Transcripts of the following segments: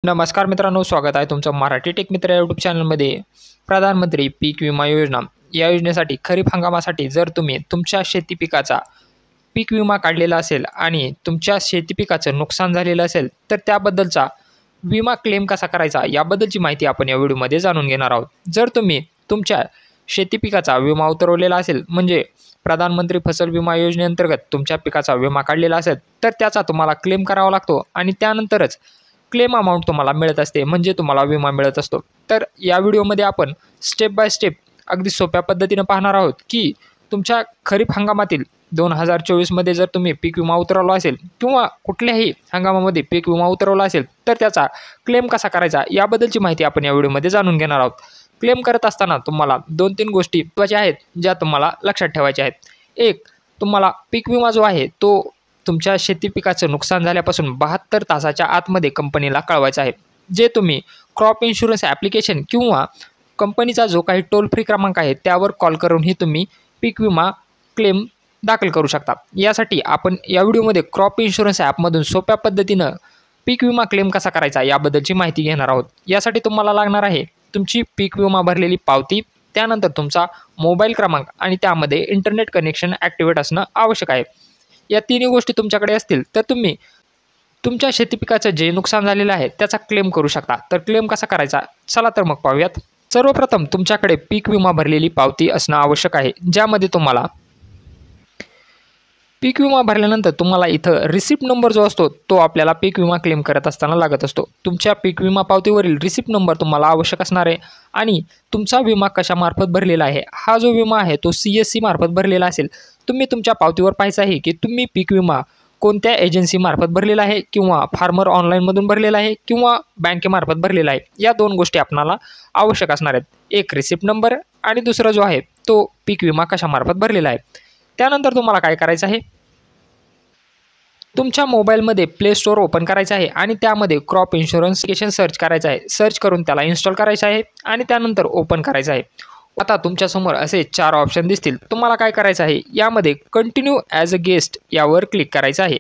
नमस्कार मित्रांनो, स्वागत आहे तुमचं मराठी टेक मित्र यूट्यूब चॅनलमध्ये. प्रधानमंत्री पीक विमा योजना या योजनेसाठी खरीप हंगामासाठी जर तुम्ही तुमच्या शेती पिकाचा पीक विमा काढलेला असेल आणि तुमच्या शेती पिकाचं नुकसान झालेलं असेल तर त्याबद्दलचा विमा क्लेम कसा करायचा याबद्दलची माहिती आपण या व्हिडिओमध्ये जाणून घेणार आहोत. जर तुम्ही तुमच्या शेती पिकाचा विमा उतरवलेला असेल म्हणजे प्रधानमंत्री फसल विमा योजनेअंतर्गत तुमच्या पिकाचा विमा काढलेला असेल तर त्याचा तुम्हाला क्लेम करावा लागतो आणि त्यानंतरच क्लेम अमाऊंट तुम्हाला मिळत असते, म्हणजे तुम्हाला विमा मिळत असतो. तर या व्हिडिओमध्ये आपण स्टेप बाय स्टेप अगदी सोप्या पद्धतीने पाहणार आहोत की तुमच्या खरीप हंगामातील 2024मध्ये जर तुम्ही पीक विमा उतरवला असेल किंवा कुठल्याही हंगामामध्ये पीक विमा उतरवला असेल तर त्याचा क्लेम कसा करायचा याबद्दलची माहिती आपण या व्हिडिओमध्ये जाणून घेणार आहोत. क्लेम करत असताना तुम्हाला 2-3 गोष्टी महत्त्वाच्या आहेत ज्या तुम्हाला लक्षात ठेवायच्या आहेत. एक, तुम्हाला पीक विमा जो आहे तो तुमच्या शेती पिकाचं नुकसान झाल्यापासून 72 तासाच्या आतमध्ये कंपनीला कळवायचं आहे. जे तुम्ही क्रॉप इन्शुरन्स ॲप्लिकेशन किंवा कंपनीचा जो काही टोल फ्री क्रमांक आहे त्यावर कॉल करूनही तुम्ही पीक विमा क्लेम दाखल करू शकता. यासाठी आपण या व्हिडिओमध्ये क्रॉप इन्शुरन्स ॲपमधून सोप्या पद्धतीनं पीक विमा क्लेम कसा करायचा याबद्दलची माहिती घेणार आहोत. यासाठी तुम्हाला लागणार आहे तुमची पीक विमा भरलेली पावती, त्यानंतर तुमचा मोबाईल क्रमांक आणि त्यामध्ये इंटरनेट कनेक्शन ॲक्टिवेट असणं आवश्यक आहे. या तिन्ही गोष्टी तुमच्याकडे असतील तर तुम्ही तुमच्या शेती पिकाचं जे नुकसान झालेलं आहे त्याचा क्लेम करू शकता. तर क्लेम कसा करायचा, चला तर मग पाहूयात. सर्वप्रथम तुमच्याकडे पीक विमा भरलेली पावती असणं आवश्यक आहे, ज्यामध्ये तुम्हाला पीक विमा भरल्यानंतर तुम्हाला इथं रिसिप्ट नंबर जो असतो तो आपल्याला पीक विमा क्लेम करत असताना लागत असतो. तुमच्या पीक विमा पावतीवरील रिसिप्ट नंबर तुम्हाला आवश्यक असणार आहे आणि तुमचा विमा कशामार्फत भरलेला आहे, हा जो विमा आहे तो CSC मार्फत भरलेला असेल. तुम्ही तुमच्या पावतीवर पाहायचं आहे की तुम्ही पीक विमा कोणत्या एजन्सीमार्फत भरलेला आहे किंवा फार्मर ऑनलाईनमधून भरलेला आहे किंवा बँकेमार्फत भरलेला आहे. या 2 गोष्टी आपणाला आवश्यक असणार आहेत. एक रिसिप्ट नंबर आणि दुसरा जो आहे तो पीक विमा कशामार्फत भरलेला आहे. त्यानंतर तुम्हाला काय करायचं आहे, तुमच्या मोबाईलमध्ये प्ले स्टोअर ओपन करायचं आहे आणि त्यामध्ये क्रॉप इन्शुरन्स ॲप्लिकेशन सर्च करायचं आहे. सर्च करून त्याला इन्स्टॉल करायचं आहे आणि त्यानंतर ओपन करायचं आहे. आता तुमच्यासमोर असे 4 ऑप्शन दिसतील. तुम्हाला काय करायचं आहे, यामध्ये कंटिन्यू ॲज अ गेस्ट यावर क्लिक करायचं आहे.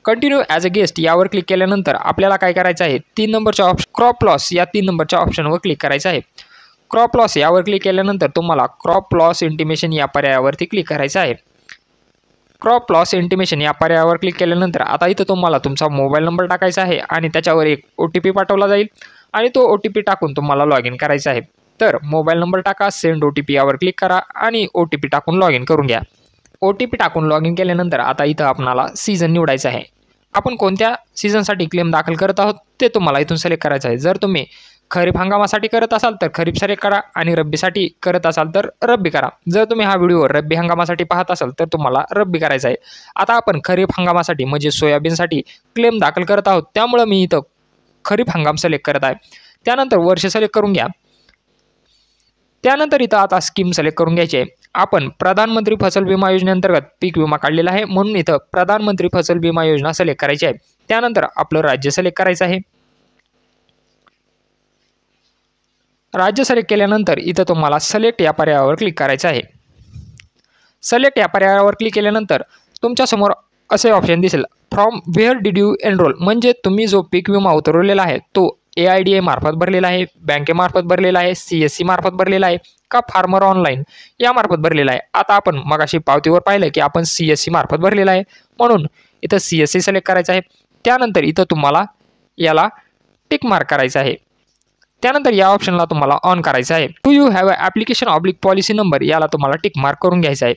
कंटिन्यू ॲज अ गेस्ट यावर क्लिक केल्यानंतर आपल्याला काय करायचं आहे, 3 नंबरच्या ऑप्शन क्रॉप लॉस या 3 नंबरच्या ऑप्शनवर क्लिक करायचं आहे. क्रॉप लॉस यावर क्लिक केल्यानंतर तुम्हाला क्रॉप लॉस इंटिमेशन या पर्यायावरती क्लिक करायचं आहे. क्रॉप लॉस इंटिमेशन या पर्यायावर क्लिक केल्यानंतर आता इथं तुम्हाला तुमचा मोबाईल नंबर टाकायचा आहे आणि त्याच्यावर एक OTP पाठवला जाईल आणि तो OTP टाकून तुम्हाला लॉग इन करायचं आहे. तर मोबाईल नंबर टाका, सेंड OTP यावर क्लिक करा आणि OTP टाकून लॉग इन करून घ्या. OTP टाकून लॉग इन केल्यानंतर आता इथं आपणाला सीझन निवडायचं आहे. आपण कोणत्या सीझनसाठी क्लेम दाखल करत आहोत ते तुम्हाला इथून सिलेक्ट करायचं आहे. जर तुम्ही खरीप हंगामासाठी करत असाल तर खरीप सिलेक्ट करा आणि रब्बीसाठी करत असाल तर रब्बी करा. जर तुम्ही हा व्हिडिओ रब्बी हंगामासाठी पाहत असाल तर तुम्हाला रब्बी करायचं आहे. आता आपण खरीप हंगामासाठी म्हणजे सोयाबीनसाठी क्लेम दाखल करत आहोत, त्यामुळं मी इथं खरीप हंगाम सिलेक्ट करत आहे. त्यानंतर वर्ष सिलेक्ट करून घ्या. त्यानंतर इथं आता स्कीम सिलेक्ट करून घ्यायची आहे. आपण प्रधानमंत्री फसल विमा योजनेअंतर्गत पीक विमा काढलेला आहे म्हणून इथं प्रधानमंत्री फसल विमा योजना सिलेक्ट करायची आहे. त्यानंतर आपलं राज्य सिलेक्ट करायचं आहे. राज्य सिलेक्ट केल्यानंतर इथं तुम्हाला सिलेक्ट या पर्यायावर क्लिक करायचं आहे. सिलेक्ट या पर्यायावर क्लिक केल्यानंतर तुमच्यासमोर असे ऑप्शन दिसेल, from where did you enrol, म्हणजे तुम्ही जो पीक विमा उतरवलेला आहे तो AIDA मार्फत भरलेला आहे, बँकेमार्फत भरलेला आहे, CSC मार्फत भरलेला आहे का फार्मर ऑनलाईन यामार्फत भरलेला आहे. आता आपण मगाशी पावतीवर पाहिलं की आपण CSC मार्फत भरलेला आहे म्हणून इथं CSC सिलेक्ट करायचं आहे. त्यानंतर इथं तुम्हाला याला टिक मार्क करायचं आहे. त्यानंतर या ऑप्शनला तुम्हाला ऑन करायचं आहे. Do you have a application oblique policy number याला तुम्हाला टिक मार्क करून घ्यायचा आहे.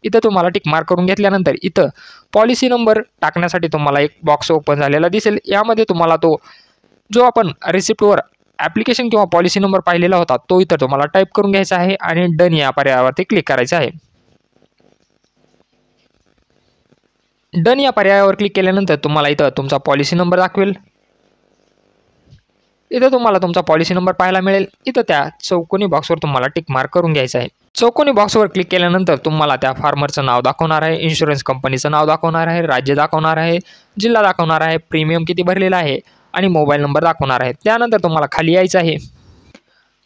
इथं तुम्हाला टिक मार्क करून घेतल्यानंतर इथं पॉलिसी नंबर टाकण्यासाठी तुम्हाला एक बॉक्स ओपन झालेला दिसेल. यामध्ये तुम्हाला तो जो आपण रिसिप्टवर ॲप्लिकेशन किंवा पॉलिसी नंबर पाहिलेला होता तो इथं तुम्हाला टाईप करून घ्यायचा आहे आणि डन या पर्यायावरती क्लिक करायचं आहे. डन या पर्यायावर क्लिक केल्यानंतर तुम्हाला इथं तुमचा पॉलिसी नंबर दाखवेल. इथं तुम्हाला तुमचा पॉलिसी नंबर पाहायला मिळेल. इथं त्या चौकोनी बॉक्सवर तुम्हाला टिक मार्क करून घ्यायचं आहे. चौकोनी बॉक्सवर क्लिक केल्यानंतर तुम्हाला त्या फार्मरचं नाव दाखवणार आहे, इन्शुरन्स कंपनीचं नाव दाखवणार आहे, राज्य दाखवणार आहे, जिल्हा दाखवणार आहे, प्रीमियम किती भरलेला आहे आणि मोबाईल नंबर दाखवणार आहे. त्यानंतर तुम्हाला खाली यायचं आहे.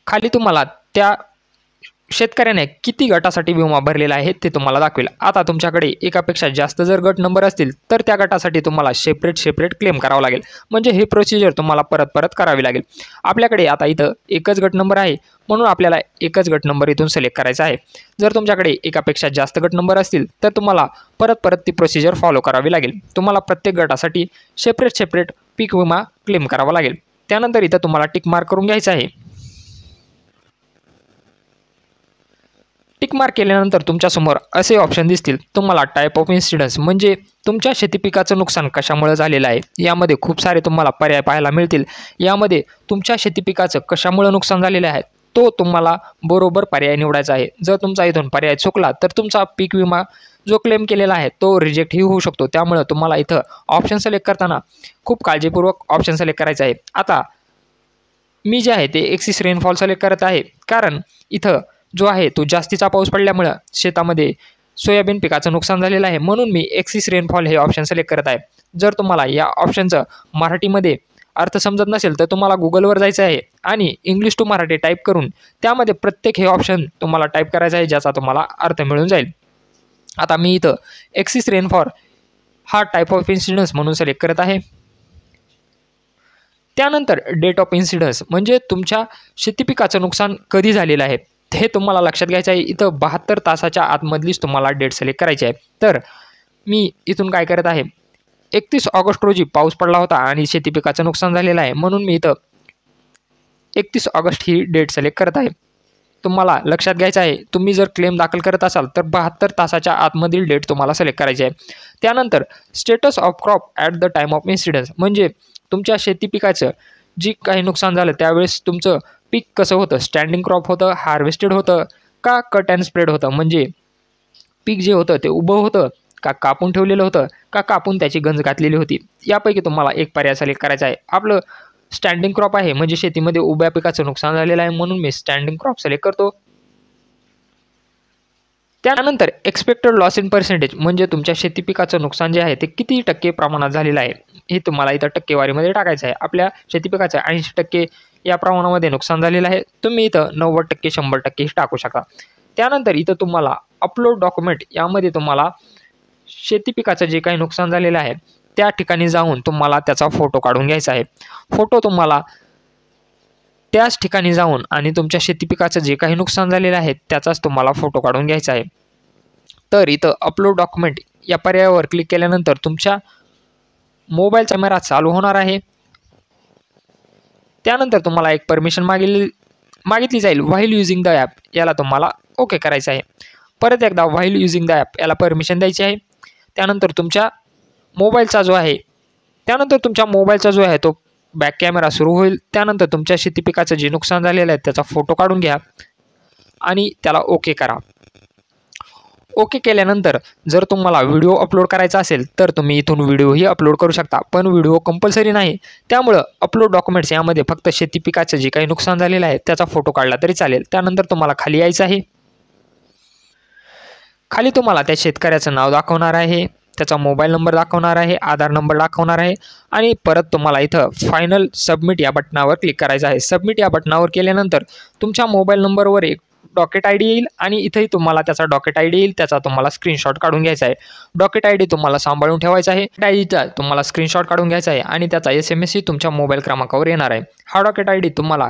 खाली तुम्हाला त्या शेतकऱ्याने किती गटासाठी विमा भरलेला आहे ते तुम्हाला दाखवेल। आता तुमच्याकडे एकापेक्षा जास्त जर गट नंबर असतील तर त्या गटासाठी तुम्हाला सेपरेट क्लेम करावं लागेल, म्हणजे ही प्रोसिजर तुम्हाला परत करावी लागेल। आपल्याकडे आता इथं एकच गट नंबर आहे म्हणून आपल्याला एकच गट नंबर इथून सिलेक्ट करायचा आहे। जर तुमच्याकडे एकापेक्षा जास्त गट नंबर असतील तर तुम्हाला परत ती प्रोसिजर फॉलो करावी लागेल। तुम्हाला प्रत्येक गटासाठी सेपरेट पीक विमा क्लेम करावा लागेल। त्यानंतर इथं तुम्हाला टिक मार्क करून घ्यायचं आहे। टिक मार्क केल्यानंतर तुमच्यासमोर असे ऑप्शन दिसतील। तुम्हाला टाईप ऑफ इन्सिडन्स म्हणजे तुमच्या शेती पिकाचं नुकसान कशामुळे झालेलं आहे यामध्ये खूप सारे तुम्हाला पर्याय पाहायला मिळतील। यामध्ये तुमच्या शेती पिकाचं कशामुळे नुकसान झालेलं आहे तो तुम्हाला बरोबर पर्याय निवडायचा आहे। जर तुमचा इथून पर्याय चुकला तर तुमचा पीक विमा जो क्लेम केलेला आहे तो रिजेक्टही होऊ शकतो। त्यामुळे तुम्हाला इथं ऑप्शन सिलेक्ट करताना खूप काळजीपूर्वक ऑप्शन सिलेक्ट करायचं आहे। आता मी जे आहे ते एक्सिस रेनफॉल सिलेक्ट करत आहे, कारण इथं जो आहे तो जास्तीचा पाऊस पडल्यामुळे शेतामध्ये सोयाबीन पिकाचं नुकसान झालेलं आहे, म्हणून मी एक्सिस रेनफॉल हे ऑप्शन सिलेक्ट करत आहे। जर तुम्हाला या ऑप्शनचं मराठीमध्ये अर्थ समजत नसेल तर तुम्हाला गुगलवर जायचं आहे आणि इंग्लिश टू मराठी टाईप करून त्यामध्ये प्रत्येक हे ऑप्शन तुम्हाला टाईप करायचं आहे, ज्याचा तुम्हाला अर्थ मिळून जाईल। आता मी इथं एक्सिस रेनफॉल हा टाईप ऑफ इन्सिडन्स म्हणून सिलेक्ट करत आहे। त्यानंतर डेट ऑफ इन्सिडन्स म्हणजे तुमच्या शेती पिकाचं नुकसान कधी झालेलं आहे हे तुम्हाला लक्षात घ्यायचं आहे। इथं 72 तासाच्या आतमधलीच तुम्हाला डेट सिलेक्ट करायची आहे। तर मी इथून काय करत आहे, 31 ऑगस्ट रोजी पाऊस पडला होता आणि शेती पिकाचं नुकसान झालेलं आहे, म्हणून मी इथं 31 ऑगस्ट ही डेट सिलेक्ट करत आहे। तुम्हाला लक्षात घ्यायचं आहे, तुम्ही जर क्लेम दाखल करत असाल तर 72 तासाच्या आतमधील डेट तुम्हाला सिलेक्ट करायची आहे। त्यानंतर status of crop at the time of incidence म्हणजे तुमच्या शेती पिकाचं जी काही नुकसान झालं त्यावेळेस तुमचं पीक कसं होतं, स्टँडिंग क्रॉप होतं, हार्वेस्टेड होतं का कट अँड स्प्रेड होतं, म्हणजे पीक जे होतं ते उभं होतं का कापून ठेवलेलं होतं का कापून त्याची गंज घातलेली होती। यापैकी तुम्हाला एक पर्याय सिलेक्ट करायचा आहे। आपलं स्टँडिंग क्रॉप आहे म्हणजे शेतीमध्ये उभ्या पिकाचं नुकसान झालेलं आहे, म्हणून मी स्टँडिंग क्रॉप सिलेक्ट करतो। त्यानंतर एक्सपेक्टेड लॉस इन पर्सेंटेज म्हणजे तुमच्या शेती पिकाचं नुकसान जे आहे ते किती टक्के प्रमाणात झालेलं आहे हे तुम्हाला इथं टक्केवारीमध्ये टाकायचं आहे। आपल्या शेती पिकाचं 80% या प्रमाणामध्ये नुकसान झालेलं आहे, तुम्ही इथं 90%, 100% टाकू शकता। त्यानंतर इथं तुम्हाला अपलोड डॉक्युमेंट यामध्ये तुम्हाला शेती पिकाचं जे काही नुकसान झालेलं आहे त्या ठिकाणी जाऊन तुम्हाला त्याचा फोटो काढून घ्यायचा आहे। फोटो तुम्हाला त्याच ठिकाणी जाऊन आणि तुमच्या शेती पिकाचं जे काही नुकसान झालेलं आहे त्याचाच तुम्हाला फोटो काढून घ्यायचा आहे। तर इथं अपलोड डॉक्युमेंट या पर्यायावर क्लिक केल्यानंतर तुमच्या मोबाईल कॅमेरा चालू होणार आहे। त्यानंतर तुम्हाला एक परमिशन मागितली जाईल व्हाईल युजिंग द ॲप, याला तुम्हाला ओके करायचं आहे। परत एकदा व्हाईल युजिंग द ॲप याला परमिशन द्यायची आहे। त्यानंतर तुमच्या मोबाईलचा जो आहे तो बॅक कॅमेरा सुरू होईल। त्यानंतर तुमच्या शेती पिकाचं जे नुकसान झालेलं आहे त्याचा फोटो काढून घ्या आणि त्याला ओके करा। ओके केल्यानंतर जर तुम्हाला व्हिडिओ अपलोड करायचा असेल तर तुम्ही इथून व्हिडिओही अपलोड करू शकता, पण व्हिडिओ कंपल्सरी नाही। त्यामुळं अपलोड डॉक्युमेंट्स यामध्ये फक्त शेती पिकाचं जे काही नुकसान झालेलं आहे त्याचा फोटो काढला तरी चालेल। त्यानंतर तुम्हाला खाली यायचं आहे। खाली तुम्हाला त्या शेतकऱ्याचं नाव दाखवणार आहे, त्याचा मोबाईल नंबर दाखवणार आहे, आधार नंबर दाखवणार आहे आणि परत तुम्हाला इथं फायनल सबमिट या बटनावर क्लिक करायचं आहे। सबमिट या बटनावर केल्यानंतर तुमच्या मोबाईल नंबरवर एक डॉकेट आय डी येईल आणि इथंही तुम्हाला त्याचा डॉकेट आय डी येईल, त्याचा तुम्हाला स्क्रीनशॉट काढून घ्यायचा आहे। डॉकेट आय डी तुम्हाला सांभाळून ठेवायचा आहे, आय डीचा तुम्हाला स्क्रीनशॉट काढून घ्यायचा आहे आणि त्याचा SMS ही तुमच्या मोबाईल क्रमांकावर येणार आहे। हा डॉकेट आय डी तुम्हाला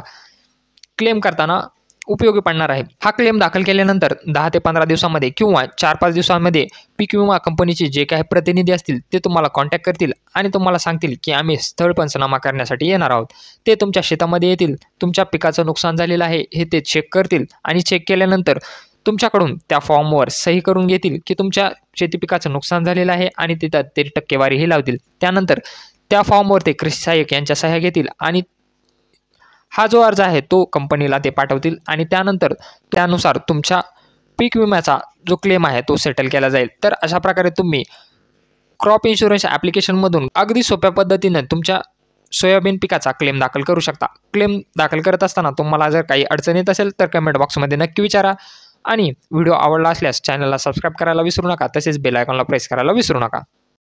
क्लेम करताना उपयोगी पडणार आहे। हा क्लेम दाखल केल्यानंतर 10 ते 15 दिवसांमध्ये किंवा 4-5 दिवसांमध्ये पीक विमा कंपनीचे जे काही प्रतिनिधी असतील ते तुम्हाला कॉन्टॅक्ट करतील आणि तुम्हाला सांगतील की आम्ही स्थळ पंचनामा करण्यासाठी येणार आहोत। ते तुमच्या शेतामध्ये येतील, तुमच्या पिकाचं नुकसान झालेलं आहे हे ते चेक करतील आणि चेक केल्यानंतर तुमच्याकडून त्या फॉर्मवर सही करून घेतील की तुमच्या शेती पिकाचं नुकसान झालेलं आहे आणि तिथं ते टक्केवारीही लावतील। त्यानंतर त्या फॉर्मवर ते कृषी सहाय्यक यांच्या सह्या घेतील आणि हा जो अर्ज आहे तो कंपनीला ते पाठवतील आणि त्यानंतर त्यानुसार तुमच्या पीक विम्याचा जो क्लेम आहे तो सेटल केला जाईल। तर अशा प्रकारे तुम्ही क्रॉप इन्शुरन्स ॲप्लिकेशनमधून अगदी सोप्या पद्धतीने तुमच्या सोयाबीन पिकाचा क्लेम दाखल करू शकता। क्लेम दाखल करत असताना तुम्हाला जर काही अडचण येत असेल तर कमेंट बॉक्समध्ये नक्की विचारा आणि व्हिडिओ आवडला असल्यास चॅनलला सबस्क्राईब करायला विसरू नका, तसेच बेल आयकॉनला प्रेस करायला विसरू नका।